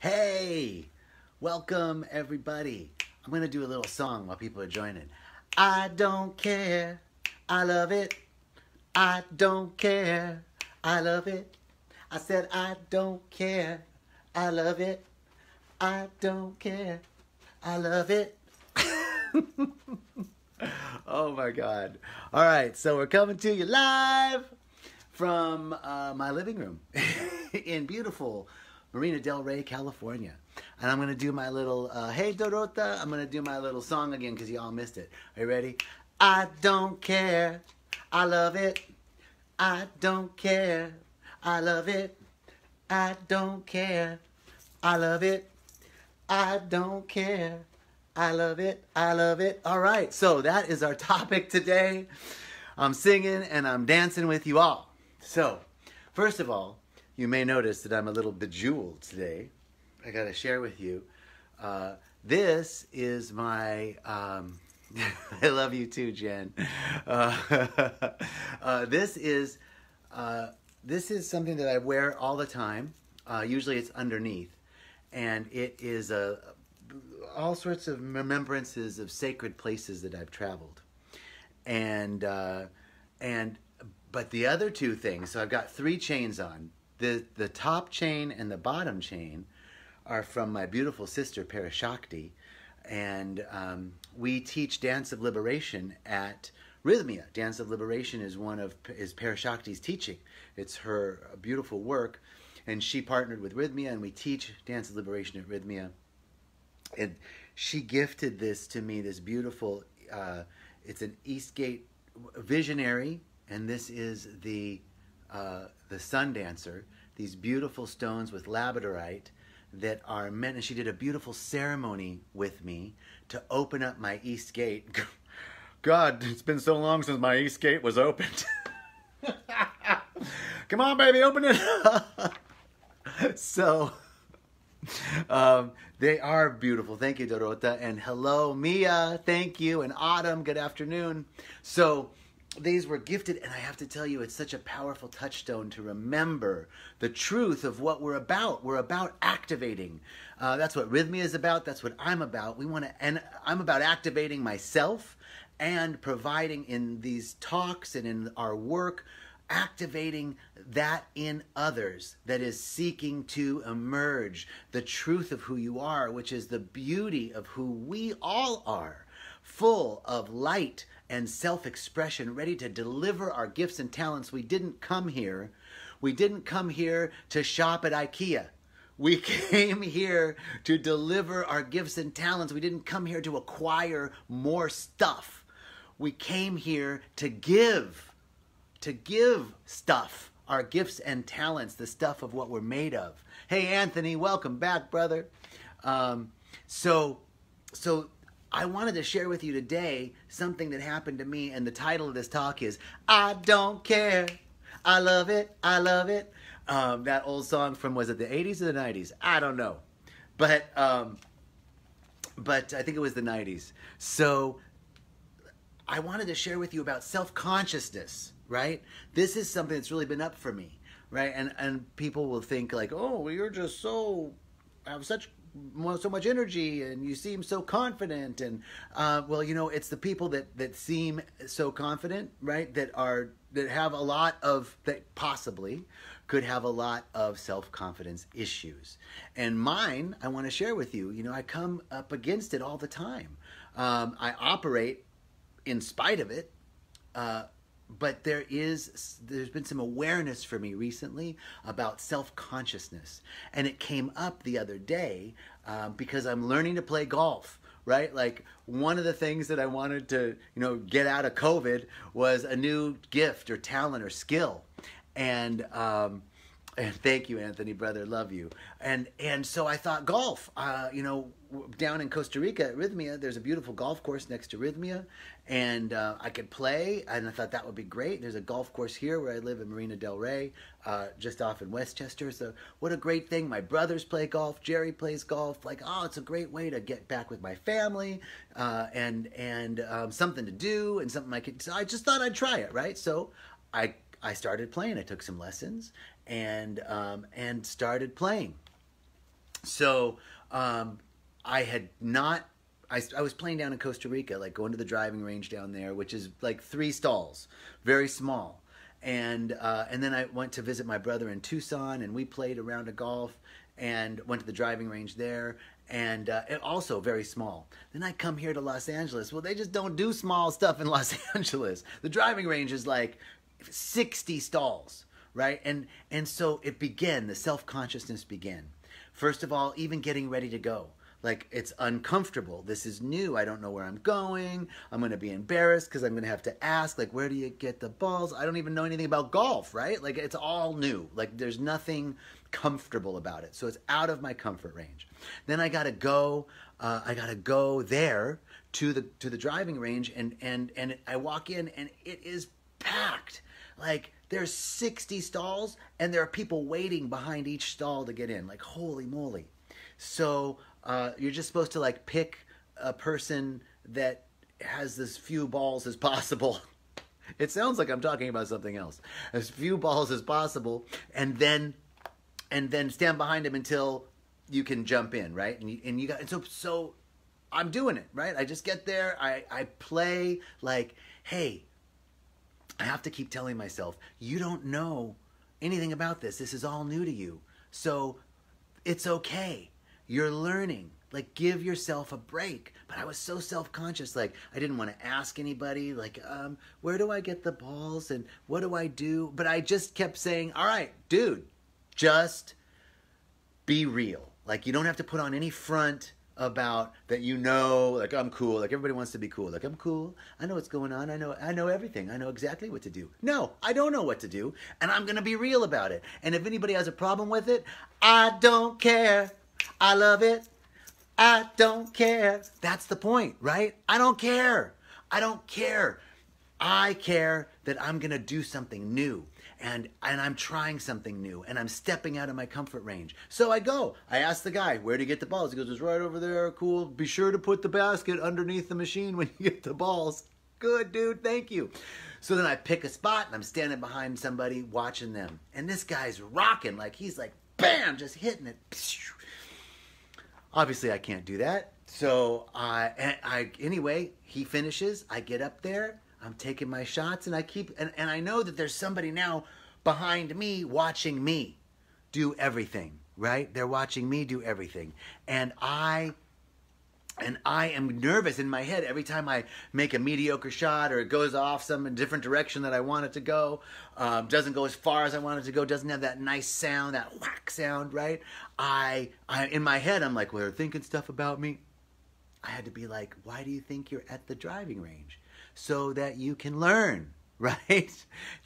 Hey, welcome everybody. I'm going to do a little song while people are joining. I don't care. I love it. I don't care. I love it. I said I don't care. I love it. I don't care. I love it. Oh my God. All right, so we're coming to you live from my living room in beautiful Marina Del Rey, California. And I'm going to do my little, hey Dorota, I'm going to do my little song again because you all missed it. Are you ready? I don't care. I love it. I don't care. I love it. I don't care. I love it. I don't care. I love it. I love it. All right, so that is our topic today. I'm singing and I'm dancing with you all. So, first of all, you may notice that I'm a little bejeweled today. I got to share with you. This is my. I love you too, Jen. This is something that I wear all the time. Usually, it's underneath, and it is all sorts of remembrances of sacred places that I've traveled, and but the other two things. So I've got three chains on. The top chain and the bottom chain are from my beautiful sister Parashakti, and we teach Dance of Liberation at Rhythmia. Dance of Liberation is is Parashakti's teaching. It's her beautiful work, and she partnered with Rhythmia, and we teach Dance of Liberation at Rhythmia. And she gifted this to me, this beautiful, it's an Eastgate visionary, and this is the Sun Dancer, these beautiful stones with labradorite that are meant, and she did a beautiful ceremony with me to open up my East Gate. God, it's been so long since my East Gate was opened. Come on, baby, open it up. So, they are beautiful. Thank you, Dorota. And hello, Mia. Thank you. And Autumn, good afternoon. So, these were gifted, and I have to tell you, it's such a powerful touchstone to remember the truth of what we're about. We're about activating. That's what Rhythmia is about. That's what I'm about. And I'm about activating myself and providing in these talks and in our work, activating that in others that is seeking to emerge the truth of who you are, which is the beauty of who we all are, full of light and self-expression, ready to deliver our gifts and talents. We didn't come here to shop at IKEA. We came here to deliver our gifts and talents. We didn't come here to acquire more stuff. We came here to give stuff, our gifts and talents, the stuff of what we're made of. Hey, Anthony, welcome back, brother. So I wanted to share with you today something that happened to me, and the title of this talk is, I Don't Care. I Love It. I Love It. That old song from, was it the 80s or the 90s? I don't know. But I think it was the 90s. So I wanted to share with you about self-consciousness, right? This is something that's really been up for me, right? And people will think like, oh, well, you're just so much energy and you seem so confident, and well, you know, it's the people that seem so confident, right, that have a lot of, that possibly could have a lot of self-confidence issues. And mine, I want to share with you, you know, I come up against it all the time. I operate in spite of it, but there's been some awareness for me recently about self-consciousness. And it came up the other day because I'm learning to play golf, right? Like, one of the things that I wanted to, you know, get out of COVID was a new gift or talent or skill. And thank you, Anthony, brother, love you. And so I thought golf, you know, down in Costa Rica at Rhythmia, there's a beautiful golf course next to Rhythmia, and I could play, and I thought that would be great. There's a golf course here where I live in Marina Del Rey, just off in Westchester. So what a great thing. My brothers play golf. Jerry plays golf. Like, oh, it's a great way to get back with my family, and something to do, and something I could, so I just thought I'd try it, right? So I started playing. I took some lessons and started playing. So I had not. I was playing down in Costa Rica, like going to the driving range down there, which is like 3 stalls, very small. And then I went to visit my brother in Tucson, and we played a round of golf, and went to the driving range there, and also very small. Then I come here to Los Angeles. Well, they just don't do small stuff in Los Angeles. The driving range is like 60 stalls, right? And so it began. The self-consciousness began. First of all, even getting ready to go. Like, it's uncomfortable. This is new. I don't know where I'm going. I'm going to be embarrassed because I'm going to have to ask, like, where do you get the balls? I don't even know anything about golf, right? Like, it's all new. Like, there's nothing comfortable about it. So it's out of my comfort range. Then I got to go. There to the driving range, and I walk in, and it is packed. Like, there's 60 stalls, and there are people waiting behind each stall to get in. Like, holy moly. So you're just supposed to like pick a person that has as few balls as possible. It sounds like I'm talking about something else. As few balls as possible, and then stand behind him until you can jump in, right? And so I'm doing it, right? I just get there, I play like, hey, I have to keep telling myself, you don't know anything about this. This is all new to you. So it's okay. You're learning. Like, give yourself a break. But I was so self-conscious. Like, I didn't want to ask anybody, like, where do I get the balls and what do I do? But I just kept saying, all right, dude, just be real. Like, you don't have to put on any front about that, like, I'm cool. Like, everybody wants to be cool. Like, I'm cool. I know what's going on. I know everything. I know exactly what to do. No, I don't know what to do. And I'm going to be real about it. And if anybody has a problem with it, I don't care. I love it. I don't care. That's the point, right? I don't care. I don't care. I care that I'm going to do something new. And I'm trying something new. And I'm stepping out of my comfort range. So I go. I ask the guy, where do you get the balls? He goes, it's right over there. Cool. Be sure to put the basket underneath the machine when you get the balls. Good, dude. Thank you. So then I pick a spot, and I'm standing behind somebody watching them. And this guy's rocking. Like, he's like, bam, just hitting it. Obviously, I can't do that. So anyway, he finishes. I get up there. I'm taking my shots, and and I know that there's somebody now behind me watching me do everything, right? They're watching me do everything. And I am nervous in my head every time I make a mediocre shot, or it goes off some different direction that I want it to go, doesn't go as far as I want it to go, doesn't have that nice sound, that whack sound, right? I in my head, I'm like, well, they're thinking stuff about me. I had to be like, why do you think you're at the driving range? So that you can learn, right?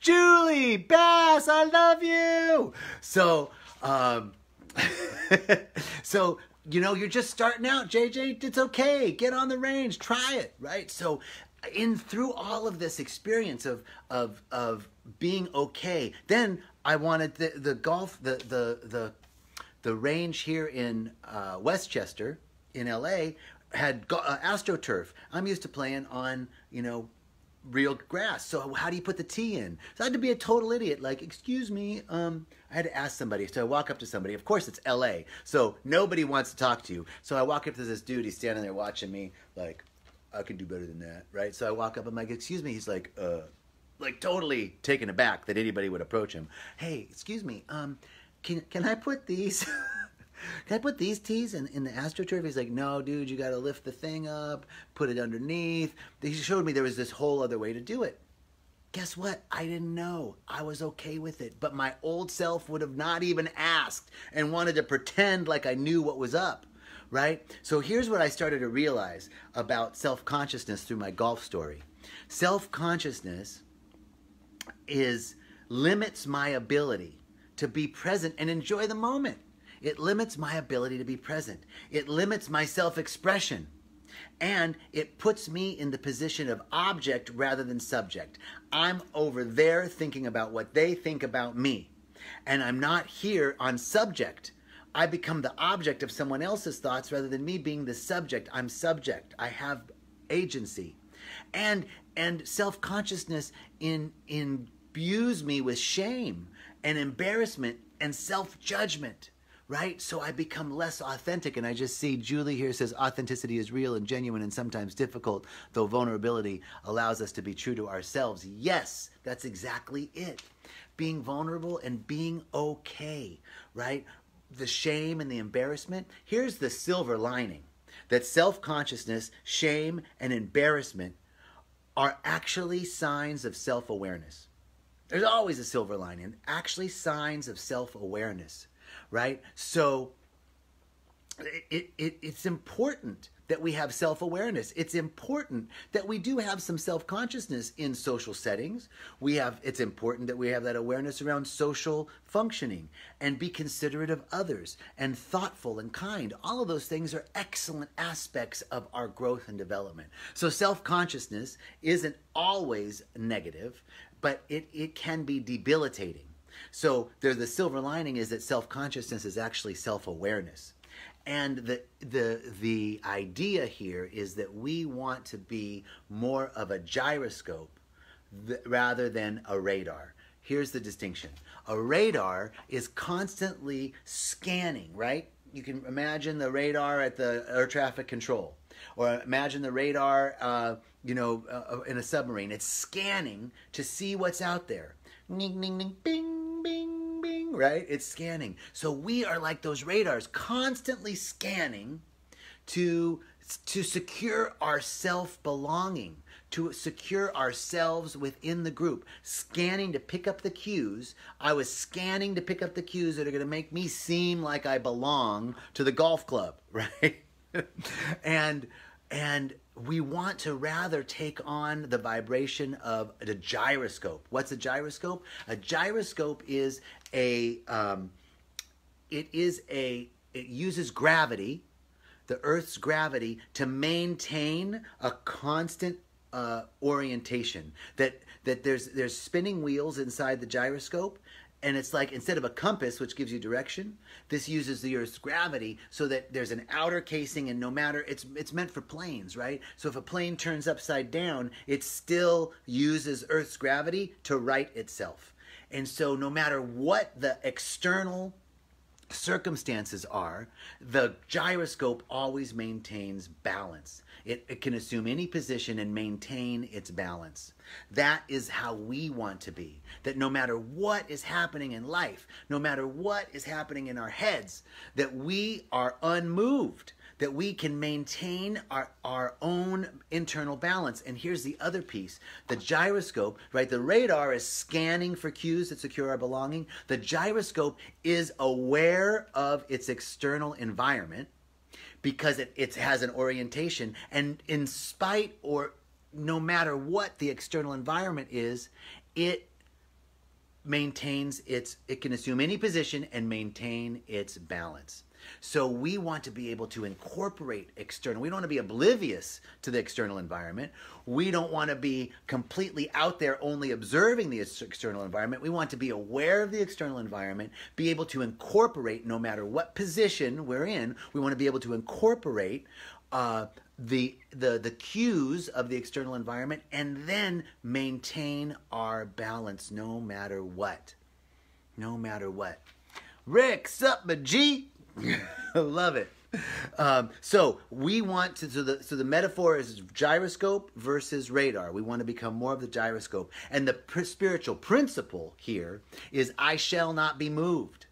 Julie, Bass, I love you. So, so, you know, you're just starting out, JJ. It's okay. Get on the range. Try it, right? So, through all of this experience of being okay, then I wanted the golf, the range here in Westchester, in LA, had AstroTurf. I'm used to playing on, you know, real grass. So how do you put the tee in? So I had to be a total idiot. Like, excuse me, I had to ask somebody. So I walk up to somebody. Of course, it's LA, so nobody wants to talk to you. So I walk up to this dude. He's standing there watching me. Like, I could do better than that, right? So I walk up. I'm like, excuse me. He's like totally taken aback that anybody would approach him. Hey, excuse me. Can I put these? Can I put these tees in the AstroTurf? He's like, no, dude, you got to lift the thing up, put it underneath. He showed me there was this whole other way to do it. Guess what? I didn't know. I was okay with it. But my old self would have not even asked and wanted to pretend like I knew what was up, right? So here's what I started to realize about self-consciousness through my golf story. Self-consciousness limits my ability to be present and enjoy the moment. It limits my ability to be present. It limits my self-expression. And it puts me in the position of object rather than subject. I'm over there thinking about what they think about me. And I'm not here on subject. I become the object of someone else's thoughts rather than me being the subject. I'm subject. I have agency. And self-consciousness imbues me with shame and embarrassment and self-judgment. right? So I become less authentic. And I just see Julie here says authenticity is real and genuine and sometimes difficult, though vulnerability allows us to be true to ourselves. Yes, that's exactly it. Being vulnerable and being okay, right? The shame and the embarrassment. Here's the silver lining, that self-consciousness, shame, and embarrassment are actually signs of self-awareness. There's always a silver lining, actually signs of self-awareness, right? So it's important that we have self-awareness. It's important that we do have some self-consciousness in social settings. It's important that we have that awareness around social functioning and be considerate of others and thoughtful and kind. All of those things are excellent aspects of our growth and development. So self-consciousness isn't always negative, but it can be debilitating. So the silver lining is that self-consciousness is actually self-awareness. And the idea here is that we want to be more of a gyroscope rather than a radar. Here's the distinction. A radar is constantly scanning, right? You can imagine the radar at the air traffic control, or imagine the radar, in a submarine. It's scanning to see what's out there. Ning, ning, ning, bing, bing, bing, right? It's scanning. So we are like those radars, constantly scanning to secure our self-belonging, to secure ourselves within the group, scanning to pick up the cues. I was scanning to pick up the cues that are going to make me seem like I belong to the golf club, right? and we want to rather take on the vibration of the gyroscope. What's a gyroscope? A gyroscope is it uses gravity, the Earth's gravity, to maintain a constant orientation. That there's spinning wheels inside the gyroscope, and it's like, instead of a compass, which gives you direction, this uses the Earth's gravity so that there's an outer casing, and no matter, it's meant for planes, right? So if a plane turns upside down, it still uses Earth's gravity to right itself. And so no matter what the external circumstances are, the gyroscope always maintains balance. It can assume any position and maintain its balance. That is how we want to be. That no matter what is happening in life, no matter what is happening in our heads, that we are unmoved, that we can maintain our own internal balance. And here's the other piece. The gyroscope, right? The radar is scanning for cues that secure our belonging. The gyroscope is aware of its external environment because it has an orientation. And in spite or no matter what the external environment is, it can assume any position and maintain its balance. So we want to be able to incorporate external. We don't want to be oblivious to the external environment. We don't want to be completely out there only observing the external environment. We want to be aware of the external environment, be able to incorporate no matter what position we're in. We want to be able to incorporate the cues of the external environment and then maintain our balance no matter what. No matter what. Rick, sup, my G? Love it. So we want to, so the metaphor is gyroscope versus radar. We want to become more of the gyroscope. And the spiritual principle here is I shall not be moved.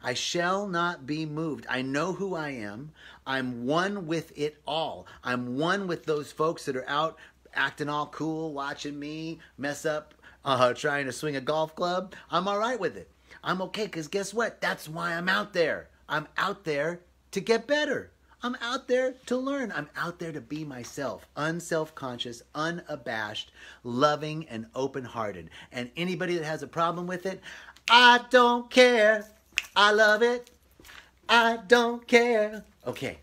I shall not be moved. I know who I am. I'm one with it all. I'm one with those folks that are out acting all cool, watching me mess up, trying to swing a golf club. I'm all right with it. I'm okay, because guess what? That's why I'm out there. I'm out there to get better. I'm out there to learn. I'm out there to be myself, unself-conscious, unabashed, loving, and open-hearted. And anybody that has a problem with it, I don't care. I love it. I don't care. Okay,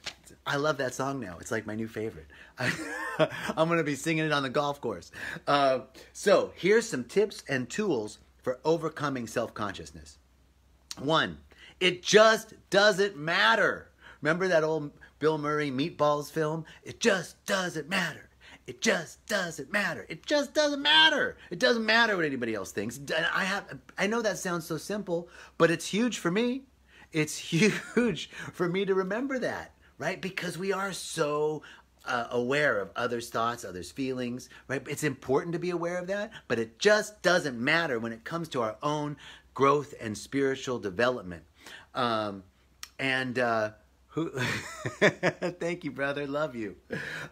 I love that song now. It's like my new favorite. I'm going to be singing it on the golf course. So here's some tips and tools for overcoming self-consciousness. 1, it just doesn't matter. Remember that old Bill Murray Meatballs film? It just doesn't matter. It just doesn't matter. It just doesn't matter. It doesn't matter what anybody else thinks. I know that sounds so simple, but it's huge for me. it's huge for me to remember that, right? Because we are so aware of others' thoughts, others' feelings, right? It's important to be aware of that, but it just doesn't matter when it comes to our own growth and spiritual development. Who? Thank you, brother. Love you.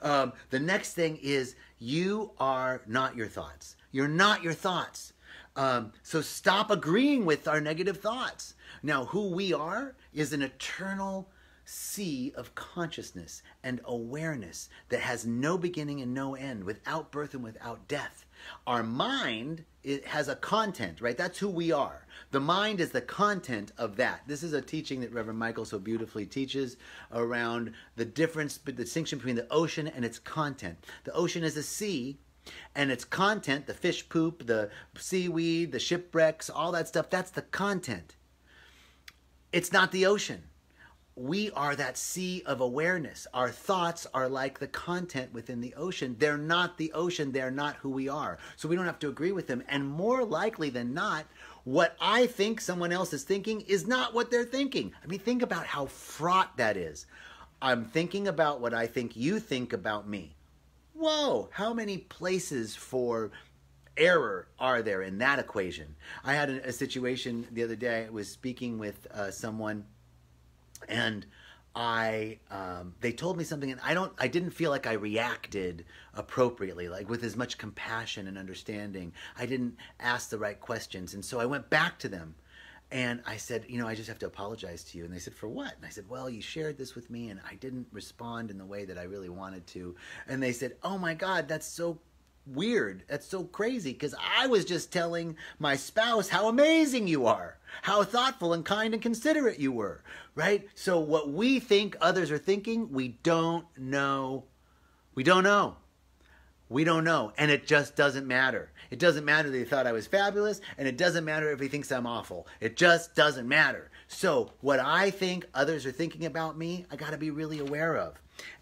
The next thing is you are not your thoughts. You're not your thoughts. So stop agreeing with our negative thoughts. Now, who we are is an eternal sea of consciousness and awareness that has no beginning and no end, without birth and without death. Our mind, it has a content, right? That's who we are. The mind is the content of that. This is a teaching that Reverend Michael so beautifully teaches around the difference, the distinction between the ocean and its content. The ocean is a sea, and its content, the fish poop, the seaweed, the shipwrecks, all that stuff, that's the content. It's not the ocean. We are that sea of awareness. Our thoughts are like the content within the ocean. They're not the ocean. They're not who we are. So we don't have to agree with them. And more likely than not, what I think someone else is thinking is not what they're thinking. I mean, think about how fraught that is. I'm thinking about what I think you think about me. Whoa, how many places for error are there in that equation? I had a situation the other day. I was speaking with someone, and they told me something, and I didn't feel like I reacted appropriately, like with as much compassion and understanding. I didn't ask the right questions, and so I went back to them, and I said, I just have to apologize to you. And they said, for what? And I said, well, you shared this with me, and I didn't respond in the way that I really wanted to. And they said, oh my God, that's so weird. That's so crazy, because I was just telling my spouse how amazing you are, how thoughtful and kind and considerate you were, right? So what we think others are thinking, we don't know. We don't know. We don't know. And it just doesn't matter. It doesn't matter that he thought I was fabulous, and it doesn't matter if he thinks I'm awful. It just doesn't matter. So what I think others are thinking about me, I got to be really aware of.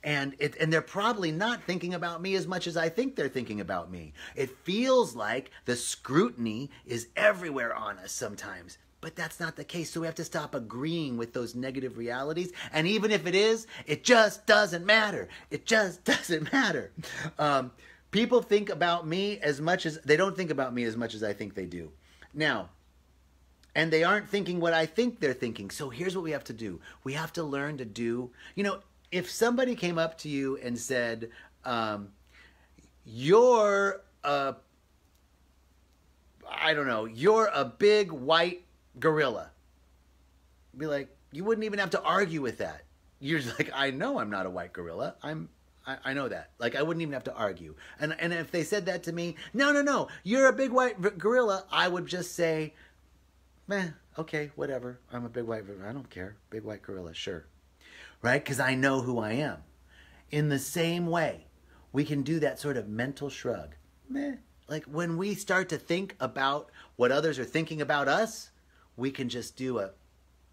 And they're probably not thinking about me as much as I think they're thinking about me. It feels like the scrutiny is everywhere on us sometimes, but that's not the case. So we have to stop agreeing with those negative realities. And even if it is, it just doesn't matter. It just doesn't matter. People think about me as much as, they don't think about me as much as I think they do. Now, and they aren't thinking what I think they're thinking. So here's what we have to do. We have to learn to do, if somebody came up to you and said, you're a big white gorilla, be like, you wouldn't even have to argue with that. You're just like, I know I'm not a white gorilla. I know that. Like, I wouldn't even have to argue. And if they said that to me, no, you're a big white gorilla, I would just say, okay, whatever. I'm a big white gorilla. I don't care. Big white gorilla, sure. Right? Because I know who I am. In the same way, we can do that sort of mental shrug. Like when we start to think about what others are thinking about us, we can just do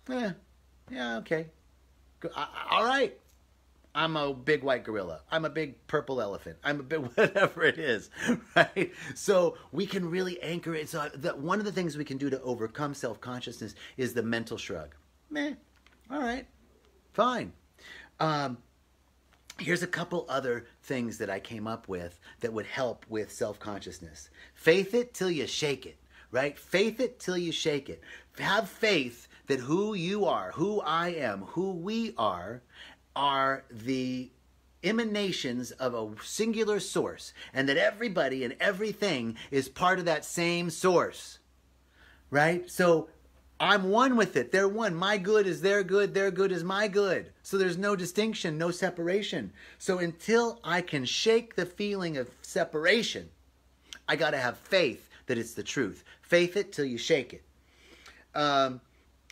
yeah, okay. All right. I'm a big white gorilla. I'm a big purple elephant. I'm a big whatever it is, right? So we can really anchor it. So one of the things we can do to overcome self-consciousness is the mental shrug. All right. Fine. Here's a couple other things that I came up with that would help with self-consciousness. Faith it till you shake it, right? Faith it till you shake it. Have faith that who you are, who I am, who we are the emanations of a singular source, and that everybody and everything is part of that same source, right? So I'm one with it. They're one. My good is their good is my good. So there's no distinction, no separation. So until I can shake the feeling of separation, I got to have faith that it's the truth. Faith it till you shake it.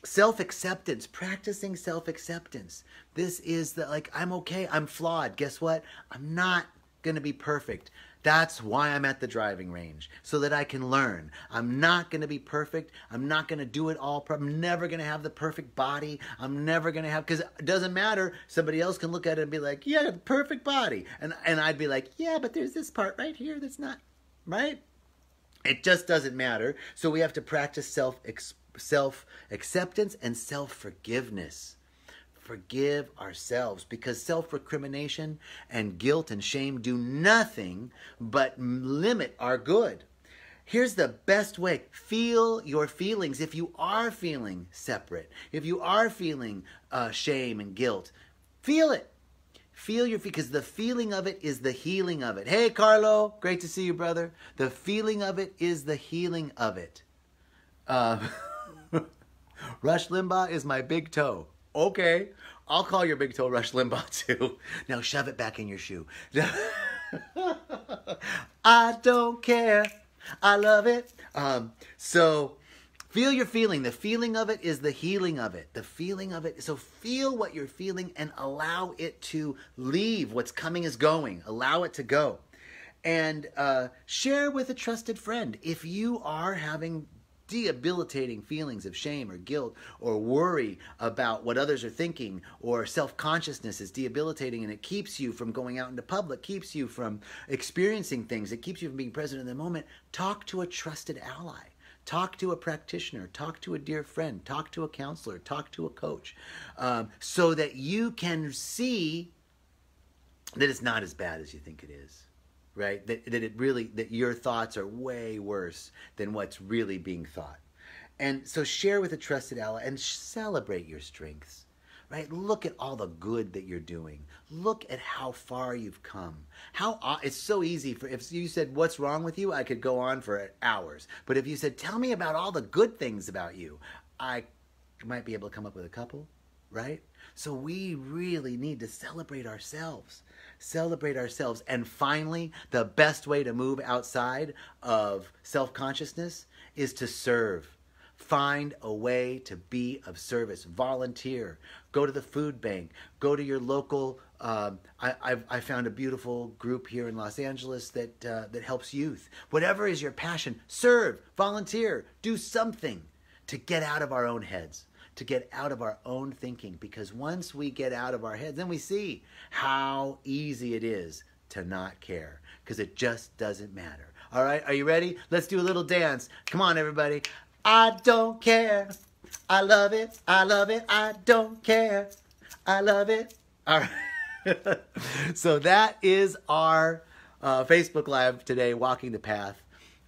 Self-acceptance, practicing self-acceptance. This is I'm okay, I'm flawed. Guess what? I'm not going to be perfect. That's why I'm at the driving range, so that I can learn. I'm not going to be perfect. I'm not going to do it all. I'm never going to have the perfect body. I'm never going to have, because it doesn't matter. Somebody else can look at it and be like, yeah, perfect body. And I'd be like, yeah, but there's this part right here that's not, right? It just doesn't matter. So we have to practice self-acceptance and self-forgiveness. Forgive ourselves, because self-recrimination and guilt and shame do nothing but limit our good. Here's the best way. Feel your feelings. If you are feeling separate, if you are feeling shame and guilt, feel it. Feel your, because the feeling of it is the healing of it. Hey, Carlo, great to see you, brother. The feeling of it is the healing of it. Rush Limbaugh is my big toe. Okay, I'll call your big toe Rush Limbaugh too. Now shove it back in your shoe. I don't care. I love it. So feel your feeling. The feeling of it is the healing of it. The feeling of it. So feel what you're feeling and allow it to leave. What's coming is going. Allow it to go. And share with a trusted friend. If you are having debilitating feelings of shame or guilt or worry about what others are thinking, or self-consciousness is debilitating and it keeps you from going out into public, keeps you from experiencing things, it keeps you from being present in the moment, talk to a trusted ally. Talk to a practitioner, talk to a dear friend, talk to a counselor, talk to a coach, so that you can see that it's not as bad as you think it is. Right? That your thoughts are way worse than what's really being thought. And so share with a trusted ally and celebrate your strengths. Right? Look at all the good that you're doing. Look at how far you've come. It's so easy if you said, what's wrong with you? I could go on for hours. But if you said, tell me about all the good things about you, I might be able to come up with a couple, right? So we really need to celebrate ourselves. Celebrate ourselves. And finally, the best way to move outside of self-consciousness is to serve. Find a way to be of service. Volunteer. Go to the food bank. Go to your local. I found a beautiful group here in Los Angeles that helps youth. Whatever is your passion, serve, volunteer, do something to get out of our own heads, to get out of our own thinking. Because once we get out of our heads, then we see how easy it is to not care, because it just doesn't matter. All right, are you ready? Let's do a little dance. Come on, everybody. I don't care. I love it. I love it. I don't care. I love it. All right. So that is our Facebook Live today, Walking the Path.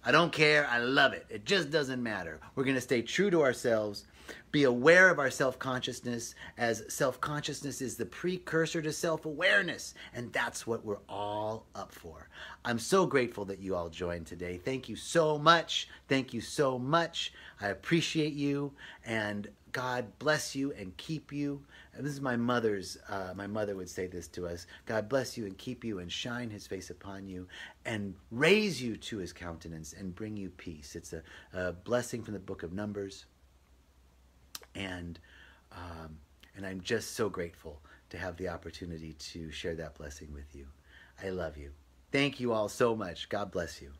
I don't care. I love it. It just doesn't matter. We're going to stay true to ourselves. Be aware of our self-consciousness, as self-consciousness is the precursor to self-awareness. And that's what we're all up for. I'm so grateful that you all joined today. Thank you so much. Thank you so much. I appreciate you. And God bless you and keep you. And this is my mother would say this to us. God bless you and keep you and shine his face upon you and raise you to his countenance and bring you peace. It's a blessing from the book of Numbers. And I'm just so grateful to have the opportunity to share that blessing with you. I love you. Thank you all so much. God bless you.